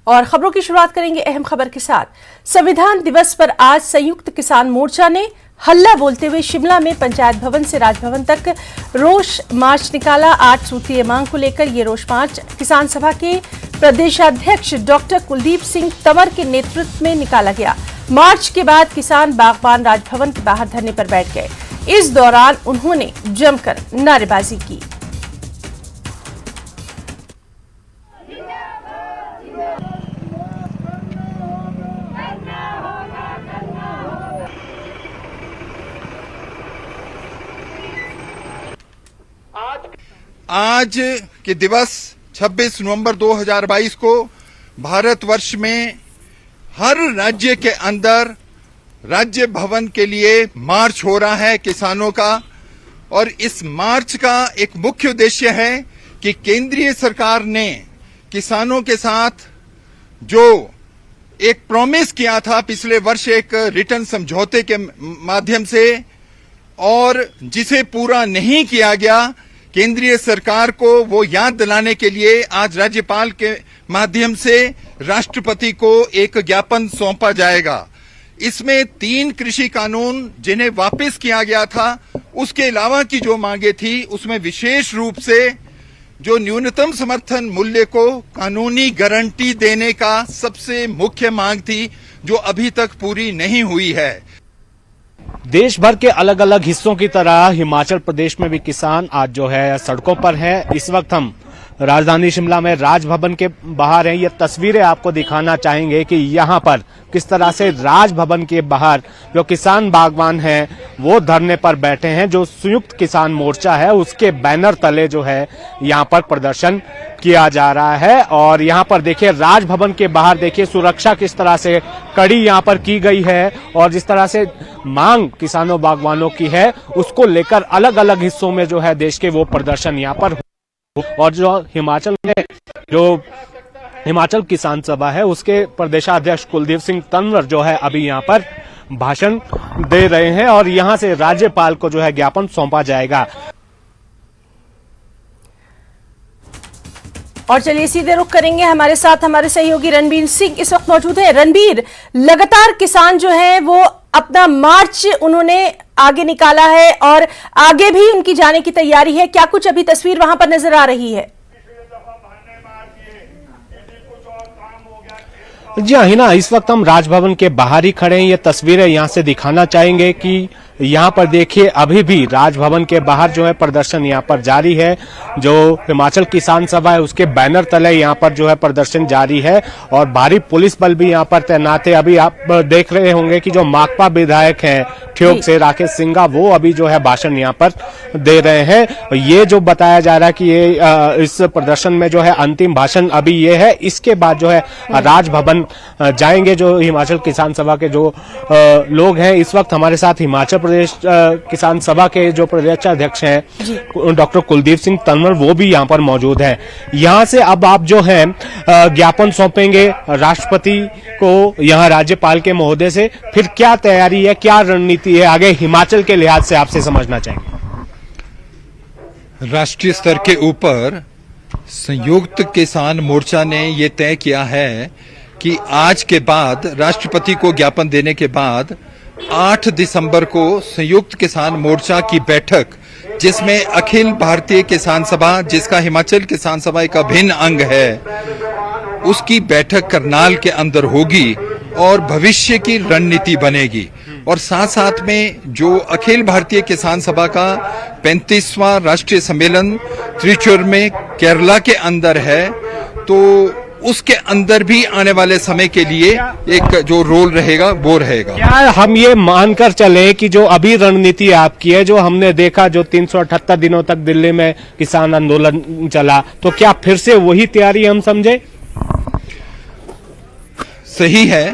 और खबरों की शुरुआत करेंगे अहम खबर के साथ। संविधान दिवस पर आज संयुक्त किसान मोर्चा ने हल्ला बोलते हुए शिमला में पंचायत भवन से राजभवन तक रोष मार्च निकाला। 8 सूत्रीय मांग को लेकर ये रोष मार्च किसान सभा के प्रदेशाध्यक्ष डॉक्टर कुलदीप सिंह तंवर के नेतृत्व में निकाला गया। मार्च के बाद किसान बागबान राजभवन के बाहर धरने पर बैठ गए। इस दौरान उन्होंने जमकर नारेबाजी की। आज के दिवस 26 नवंबर 2022 को भारतवर्ष में हर राज्य के अंदर राज्य भवन के लिए मार्च हो रहा है किसानों का। और इस मार्च का एक मुख्य उद्देश्य है कि केंद्रीय सरकार ने किसानों के साथ जो एक प्रॉमिस किया था पिछले वर्ष एक रिटर्न समझौते के माध्यम से, और जिसे पूरा नहीं किया गया, केंद्रीय सरकार को वो याद दिलाने के लिए आज राज्यपाल के माध्यम से राष्ट्रपति को एक ज्ञापन सौंपा जाएगा। इसमें 3 कृषि कानून जिन्हें वापस किया गया था, उसके अलावा की जो मांगे थी उसमें विशेष रूप से जो न्यूनतम समर्थन मूल्य को कानूनी गारंटी देने का सबसे मुख्य मांग थी, जो अभी तक पूरी नहीं हुई है। देश भर के अलग अलग हिस्सों की तरह हिमाचल प्रदेश में भी किसान आज जो है सड़कों पर हैं। इस वक्त हम राजधानी शिमला में राजभवन के बाहर हैं। ये तस्वीरें आपको दिखाना चाहेंगे कि यहाँ पर किस तरह से राजभवन के बाहर जो किसान बागवान हैं वो धरने पर बैठे हैं। जो संयुक्त किसान मोर्चा है उसके बैनर तले जो है यहाँ पर प्रदर्शन किया जा रहा है। और यहाँ पर देखिए राजभवन के बाहर देखिए सुरक्षा किस तरह से कड़ी यहाँ पर की गई है, और जिस तरह से मांग किसानों बागवानों की है उसको लेकर अलग अलग हिस्सों में जो है देश के वो प्रदर्शन यहाँ पर। और जो हिमाचल में जो हिमाचल किसान सभा है उसके प्रदेशाध्यक्ष कुलदीप सिंह तंवर जो है अभी यहाँ पर भाषण दे रहे हैं, और यहाँ से राज्यपाल को जो है ज्ञापन सौंपा जाएगा। और चलिए सीधे रुख करेंगे, हमारे साथ हमारे सहयोगी रणबीर सिंह इस वक्त मौजूद है। रणबीर, लगातार किसान जो है वो अपना मार्च उन्होंने आगे निकाला है और आगे भी उनकी जाने की तैयारी है। क्या कुछ अभी तस्वीर वहां पर नजर आ रही है? जी हाँ हिना, इस वक्त हम राजभवन के बाहर ही खड़े हैं। ये तस्वीरें यहाँ से दिखाना चाहेंगे कि यहाँ पर देखिए अभी भी राजभवन के बाहर जो है प्रदर्शन यहाँ पर जारी है। जो हिमाचल किसान सभा है उसके बैनर तले यहाँ पर जो है प्रदर्शन जारी है, और भारी पुलिस बल भी यहाँ पर तैनात है। अभी आप देख रहे होंगे कि जो माकपा विधायक हैं ठियोग से राकेश सिंघा, वो अभी जो है भाषण यहाँ पर दे रहे हैं। ये जो बताया जा रहा है कि ये इस प्रदर्शन में जो है अंतिम भाषण अभी ये है, इसके बाद जो है राजभवन जाएंगे जो हिमाचल किसान सभा के जो लोग हैं। इस वक्त हमारे साथ हिमाचल प्रदेश किसान सभा के जो प्रदेशाध्यक्ष हैं डॉक्टर कुलदीप सिंह तंवर, वो भी यहाँ पर मौजूद हैं। यहाँ से अब आप जो है ज्ञापन सौंपेंगे राष्ट्रपति को यहाँ राज्यपाल के महोदय से। फिर क्या तैयारी है, क्या रणनीति है आगे हिमाचल के लिहाज से आपसे समझना चाहेंगे? राष्ट्रीय स्तर के ऊपर संयुक्त किसान मोर्चा ने ये तय किया है कि आज के बाद राष्ट्रपति को ज्ञापन देने के बाद 8 दिसंबर को संयुक्त किसान मोर्चा की बैठक, जिसमें अखिल भारतीय किसान सभा, जिसका हिमाचल किसान सभा एक अभिन्न अंग है, उसकी बैठक करनाल के अंदर होगी और भविष्य की रणनीति बनेगी। और साथ साथ में जो अखिल भारतीय किसान सभा का 35वां राष्ट्रीय सम्मेलन त्रिचूर में केरला के अंदर है, तो उसके अंदर भी आने वाले समय के लिए एक जो रोल रहेगा वो रहेगा। क्या हम ये मानकर चले कि जो अभी रणनीति आपकी है, जो हमने देखा जो 378 दिनों तक दिल्ली में किसान आंदोलन चला, तो क्या फिर से वही तैयारी हम समझे? सही है,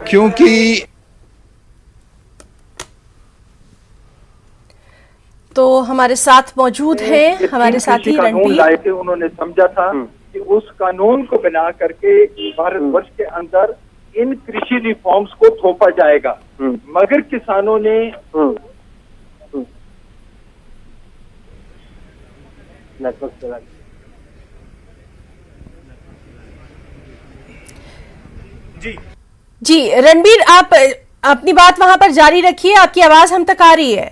क्योंकि तो हमारे साथ मौजूद हैं हमारे साथी रणबीर। उन्होंने समझा था कि उस कानून को बना करके भारतवर्ष के अंदर इन कृषि रिफॉर्म्स को थोपा जाएगा, मगर किसानों ने जी रणबीर, आप अपनी बात वहां पर जारी रखिए, आपकी आवाज हम तक आ रही है।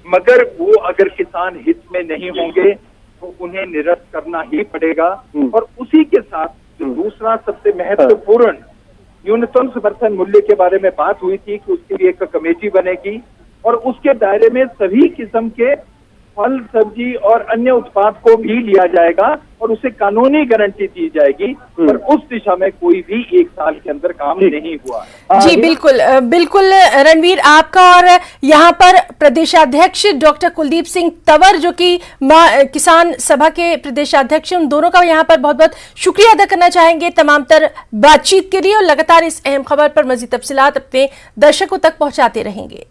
मगर वो अगर किसान हित में नहीं होंगे तो उन्हें निरस्त करना ही पड़ेगा। और उसी के साथ जो दूसरा सबसे महत्वपूर्ण न्यूनतम समर्थन मूल्य के बारे में बात हुई थी कि उसके लिए एक कमेटी बनेगी और उसके दायरे में सभी किस्म के फल, सब्जी और अन्य उत्पाद को भी लिया जाएगा और उसे कानूनी गारंटी दी जाएगी। पर उस दिशा में कोई भी एक साल के अंदर काम नहीं हुआ है। जी बिल्कुल बिल्कुल रणवीर, आपका और यहाँ पर प्रदेशाध्यक्ष डॉक्टर कुलदीप सिंह तंवर जो कि किसान सभा के प्रदेशाध्यक्ष, उन दोनों का यहाँ पर बहुत बहुत शुक्रिया अदा करना चाहेंगे तमाम तर बातचीत के लिए, और लगातार इस अहम खबर पर मजीद तफसीलात अपने दर्शकों तक पहुंचाते रहेंगे।